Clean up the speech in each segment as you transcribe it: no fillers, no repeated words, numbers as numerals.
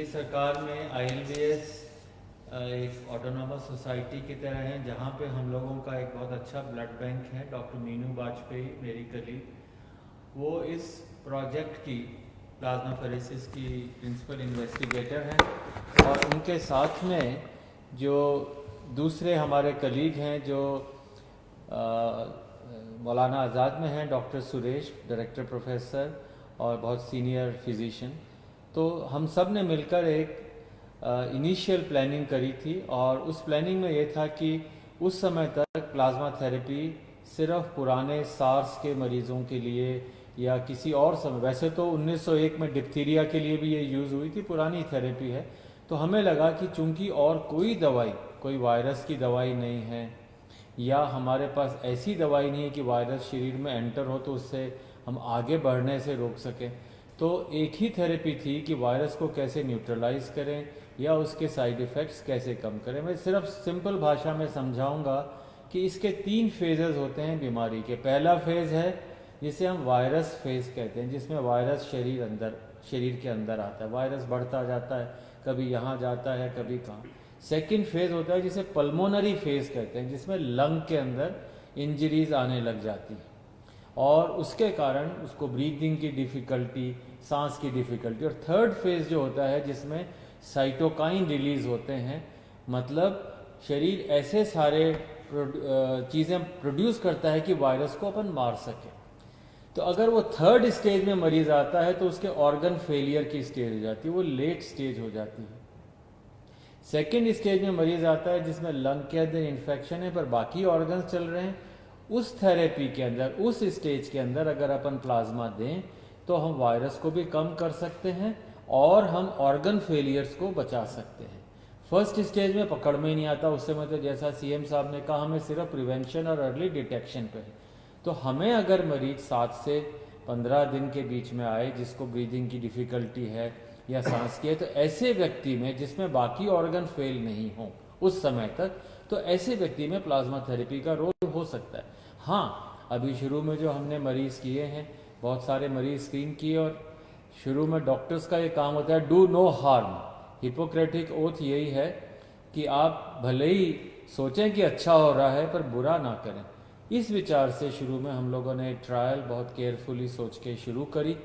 सरकार में ILBS एक ऑटोनॉमस सोसाइटी की तरह है, जहाँ पे हम लोगों का एक बहुत अच्छा ब्लड बैंक है। डॉक्टर मीनू वाजपेयी मेरी कलीग, वो इस प्रोजेक्ट की प्लाज्माफेरेसिस की प्रिंसिपल इन्वेस्टिगेटर हैं, और उनके साथ में जो दूसरे हमारे कलीग हैं जो मौलाना आज़ाद में हैं, डॉक्टर सुरेश, डायरेक्टर प्रोफेसर और बहुत सीनियर फिजिशियन। तो हम सब ने मिलकर एक इनिशियल प्लानिंग करी थी, और उस प्लानिंग में ये था कि उस समय तक प्लाज्मा थेरेपी सिर्फ पुराने सार्स के मरीज़ों के लिए या किसी और समय, वैसे तो 1901 में डिप्थीरिया के लिए भी ये यूज़ हुई थी, पुरानी थेरेपी है। तो हमें लगा कि चूंकि और कोई दवाई, कोई वायरस की दवाई नहीं है, या हमारे पास ऐसी दवाई नहीं है कि वायरस शरीर में एंटर हो तो उससे हम आगे बढ़ने से रोक सकें, तो एक ही थेरेपी थी कि वायरस को कैसे न्यूट्रलाइज करें या उसके साइड इफ़ेक्ट्स कैसे कम करें। मैं सिर्फ सिंपल भाषा में समझाऊंगा कि इसके 3 फेजेस होते हैं बीमारी के। पहला फेज़ है जिसे हम वायरस फेज़ कहते हैं, जिसमें वायरस शरीर के अंदर आता है, वायरस बढ़ता जाता है, कभी यहाँ जाता है कभी कहाँ। सेकंड फेज़ होता है जिसे पल्मोनरी फेज़ कहते हैं, जिसमें लंग के अंदर इंजरीज आने लग जाती हैं और उसके कारण उसको ब्रीदिंग की डिफ़िकल्टी, सांस की डिफ़िकल्टी। और थर्ड फेज़ जो होता है जिसमें साइटोकाइन रिलीज होते हैं, मतलब शरीर ऐसे सारे चीज़ें प्रोड्यूस करता है कि वायरस को अपन मार सके। तो अगर वो थर्ड स्टेज में मरीज आता है तो उसके ऑर्गन फेलियर की स्टेज हो जाती है, वो लेट स्टेज हो जाती है। सेकेंड स्टेज में मरीज आता है जिसमें लंग के अंदर इन्फेक्शन है पर बाकी ऑर्गन्स चल रहे हैं। उस थेरेपी के अंदर, उस स्टेज के अंदर अगर अपन प्लाज्मा दें तो हम वायरस को भी कम कर सकते हैं और हम ऑर्गन फेलियर्स को बचा सकते हैं। फर्स्ट स्टेज में पकड़ में नहीं आता, उस समय तो जैसा CM साहब ने कहा हमें सिर्फ प्रिवेंशन और अर्ली डिटेक्शन पे है। तो हमें अगर मरीज 7 से 15 दिन के बीच में आए जिसको ब्रीदिंग की डिफ़िकल्टी है या सांस की है, तो ऐसे व्यक्ति में जिसमें बाकी ऑर्गन फेल नहीं हो उस समय तक, तो ऐसे व्यक्ति में प्लाज्मा थेरेपी का रोल हो सकता है। हाँ, अभी शुरू में जो हमने मरीज़ किए हैं, बहुत सारे मरीज स्क्रीन किए, और शुरू में डॉक्टर्स का ये काम होता है do no harm. Hippocratic oath यही है कि आप भले ही सोचें कि अच्छा हो रहा है पर बुरा ना करें। इस विचार से शुरू में हम लोगों ने ट्रायल बहुत केयरफुली सोच के शुरू करी,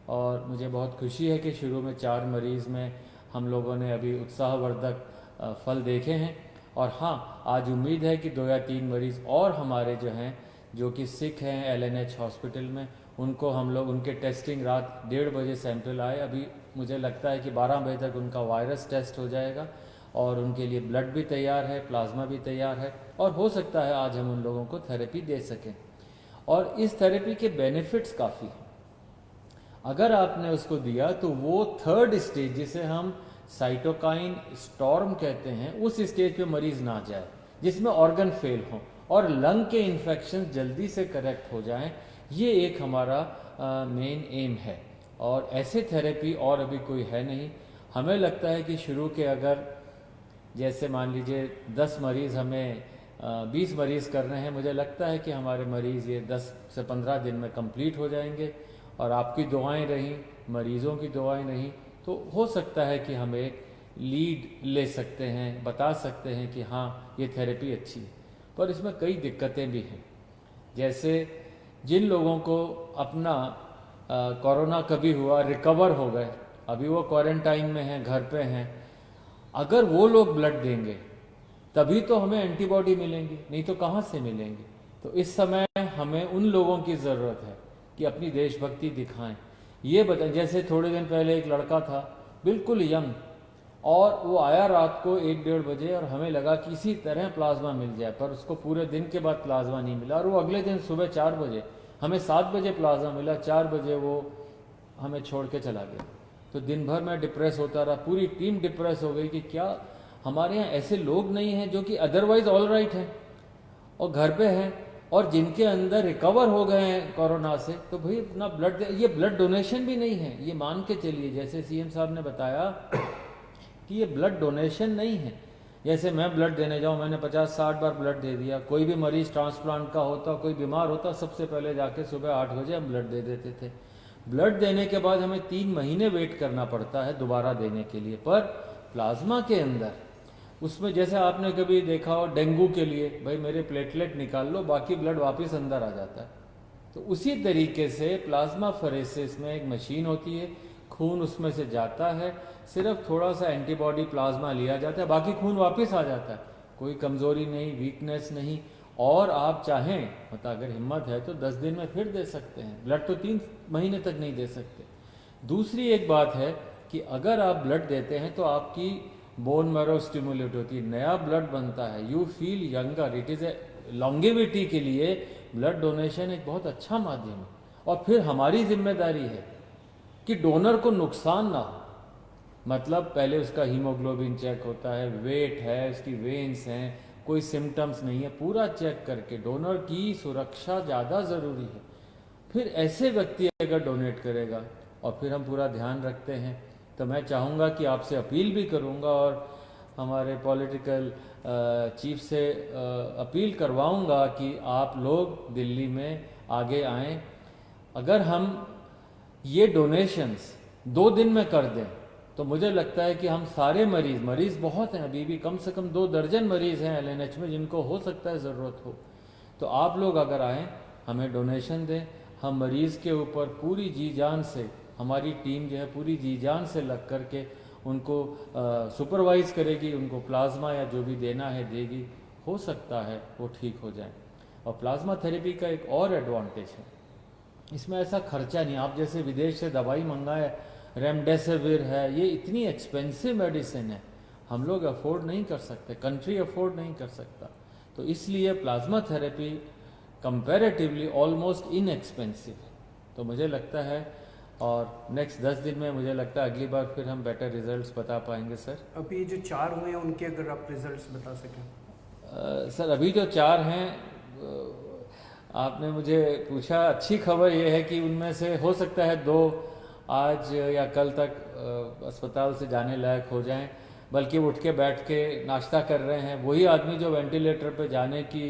और मुझे बहुत खुशी है कि शुरू में 4 मरीज़ में हम लोगों ने अभी उत्साहवर्धक फल देखे हैं। और हाँ, आज उम्मीद है कि 2 या 3 मरीज़ और हमारे जो हैं, जो कि सिक हैं LNH हॉस्पिटल में, उनको हम लोग, उनके टेस्टिंग रात 1:30 बजे सैंपल आए, अभी मुझे लगता है कि 12 बजे तक उनका वायरस टेस्ट हो जाएगा और उनके लिए ब्लड भी तैयार है, प्लाज्मा भी तैयार है, और हो सकता है आज हम उन लोगों को थेरेपी दे सकें। और इस थेरेपी के बेनिफिट्स काफ़ी हैं। अगर आपने उसको दिया तो वो थर्ड स्टेज, जिसे हम साइटोकाइन स्टॉर्म कहते हैं, उस स्टेज पे मरीज ना जाए जिसमें ऑर्गन फेल हो और लंग के इन्फेक्शन जल्दी से करेक्ट हो जाएं। ये एक हमारा मेन एम है, और ऐसे थेरेपी और अभी कोई है नहीं। हमें लगता है कि शुरू के अगर जैसे मान लीजिए 10 मरीज़ हमें 20 मरीज़ करने हैं, मुझे लगता है कि हमारे मरीज़ ये 10 से 15 दिन में कंप्लीट हो जाएंगे, और आपकी दुआएं रहीं, मरीज़ों की दुआएं रहीं, तो हो सकता है कि हम एक लीड ले सकते हैं, बता सकते हैं कि हाँ ये थेरेपी अच्छी है। पर इसमें कई दिक्कतें भी हैं, जैसे जिन लोगों को अपना कोरोना कभी हुआ, रिकवर हो गए, अभी वो क्वारंटाइन में हैं, घर पे हैं, अगर वो लोग ब्लड देंगे तभी तो हमें एंटीबॉडी मिलेंगी, नहीं तो कहाँ से मिलेंगी। तो इस समय हमें उन लोगों की ज़रूरत है कि अपनी देशभक्ति दिखाएं। ये बताएं, जैसे थोड़े दिन पहले एक लड़का था बिल्कुल यंग, और वो आया रात को 1-1:30 बजे, और हमें लगा कि किसी तरह प्लाज्मा मिल जाए, पर उसको पूरे दिन के बाद प्लाज्मा नहीं मिला, और वो अगले दिन सुबह 4 बजे, हमें 7 बजे प्लाज्मा मिला, 4 बजे वो हमें छोड़ के चला गया। तो दिन भर मैं डिप्रेस होता रहा, पूरी टीम डिप्रेस हो गई कि क्या हमारे यहाँ ऐसे लोग नहीं हैं जो कि अदरवाइज ऑल राइट हैं और घर पे हैं, और जिनके अंदर रिकवर हो गए हैं कोरोना से, तो भाई अपना ब्लड, ये ब्लड डोनेशन भी नहीं है, ये मान के चलिए, जैसे CM साहब ने बताया कि ये ब्लड डोनेशन नहीं है। जैसे मैं ब्लड देने जाऊँ, मैंने 50-60 बार ब्लड दे दिया, कोई भी मरीज ट्रांसप्लांट का होता, कोई बीमार होता, सबसे पहले जाके सुबह 8 बजे हम ब्लड दे देते थे। ब्लड देने के बाद हमें 3 महीने वेट करना पड़ता है दोबारा देने के लिए। पर प्लाज्मा के अंदर उसमें जैसे आपने कभी देखा हो डेंगू के लिए, भाई मेरे प्लेटलेट निकाल लो, बाकी ब्लड वापस अंदर आ जाता है। तो उसी तरीके से प्लाज्मा फरेसिस में एक मशीन होती है, खून उसमें से जाता है, सिर्फ थोड़ा सा एंटीबॉडी प्लाज्मा लिया जाता है, बाकी खून वापस आ जाता है, कोई कमजोरी नहीं, वीकनेस नहीं। और आप चाहें मतलब अगर हिम्मत है तो 10 दिन में फिर दे सकते हैं ब्लड, तो 3 महीने तक नहीं दे सकते। दूसरी एक बात है कि अगर आप ब्लड देते हैं तो आपकी बोन मैरो स्टिमुलेट होती है, नया ब्लड बनता है, you feel younger, it is a longevity के लिए ब्लड डोनेशन एक बहुत अच्छा माध्यम है। और फिर हमारी जिम्मेदारी है कि डोनर को नुकसान ना हो, मतलब पहले उसका हीमोग्लोबिन चेक होता है, वेट है, उसकी वेन्स हैं, कोई सिम्टम्स नहीं है, पूरा चेक करके डोनर की सुरक्षा ज़्यादा ज़रूरी है। फिर ऐसे व्यक्ति अगर डोनेट करेगा और फिर हम पूरा ध्यान रखते हैं, तो मैं चाहूँगा कि आपसे अपील भी करूँगा और हमारे पॉलिटिकल चीफ से अपील करवाऊँगा कि आप लोग दिल्ली में आगे आएँ। अगर हम ये डोनेशंस 2 दिन में कर दें तो मुझे लगता है कि हम सारे मरीज बहुत हैं, अभी भी कम से कम 2 दर्जन मरीज हैं LNH में जिनको हो सकता है ज़रूरत हो। तो आप लोग अगर आएँ, हमें डोनेशन दें, हम मरीज़ के ऊपर पूरी जी जान से, हमारी टीम जो है पूरी जी जान से लग कर के उनको सुपरवाइज़ करेगी, उनको प्लाज्मा या जो भी देना है देगी, हो सकता है वो ठीक हो जाए। और प्लाज्मा थेरेपी का एक और एडवांटेज है, इसमें ऐसा खर्चा नहीं। आप जैसे विदेश से दवाई मंगाए, रेमडेसिविर है, ये इतनी एक्सपेंसिव मेडिसिन है, हम लोग अफोर्ड नहीं कर सकते, कंट्री अफोर्ड नहीं कर सकता। तो इसलिए plasma therapy comparatively almost inexpensive है। तो मुझे लगता है, और नेक्स्ट 10 दिन में मुझे लगता है अगली बार फिर हम बेटर रिजल्ट्स बता पाएंगे सर। अभी जो 4 हुए हैं उनके अगर आप रिजल्ट्स बता सकें। सर अभी जो 4 हैं, आपने मुझे पूछा, अच्छी खबर यह है कि उनमें से हो सकता है 2 आज या कल तक अस्पताल से जाने लायक हो जाएं, बल्कि उठ के बैठ के नाश्ता कर रहे हैं। वही आदमी जो वेंटिलेटर पे जाने की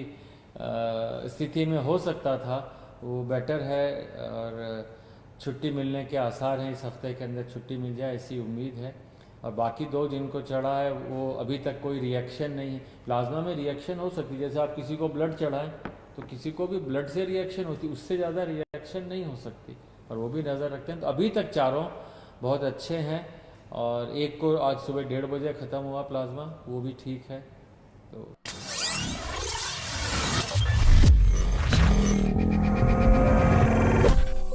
स्थिति में हो सकता था वो बेटर है, और छुट्टी मिलने के आसार हैं, इस हफ्ते के अंदर छुट्टी मिल जाए ऐसी उम्मीद है। और बाकी 2 जिनको चढ़ा है वो अभी तक कोई रिएक्शन नहीं है। प्लाज्मा में रिएक्शन हो सकती है, जैसे आप किसी को ब्लड चढ़ाएं तो किसी को भी ब्लड से रिएक्शन होती, उससे ज़्यादा रिएक्शन नहीं हो सकती, और वो भी नज़र रखते हैं। तो अभी तक 4 बहुत अच्छे हैं, और एक को आज सुबह 1:30 बजे ख़त्म हुआ प्लाज्मा, वो भी ठीक है। तो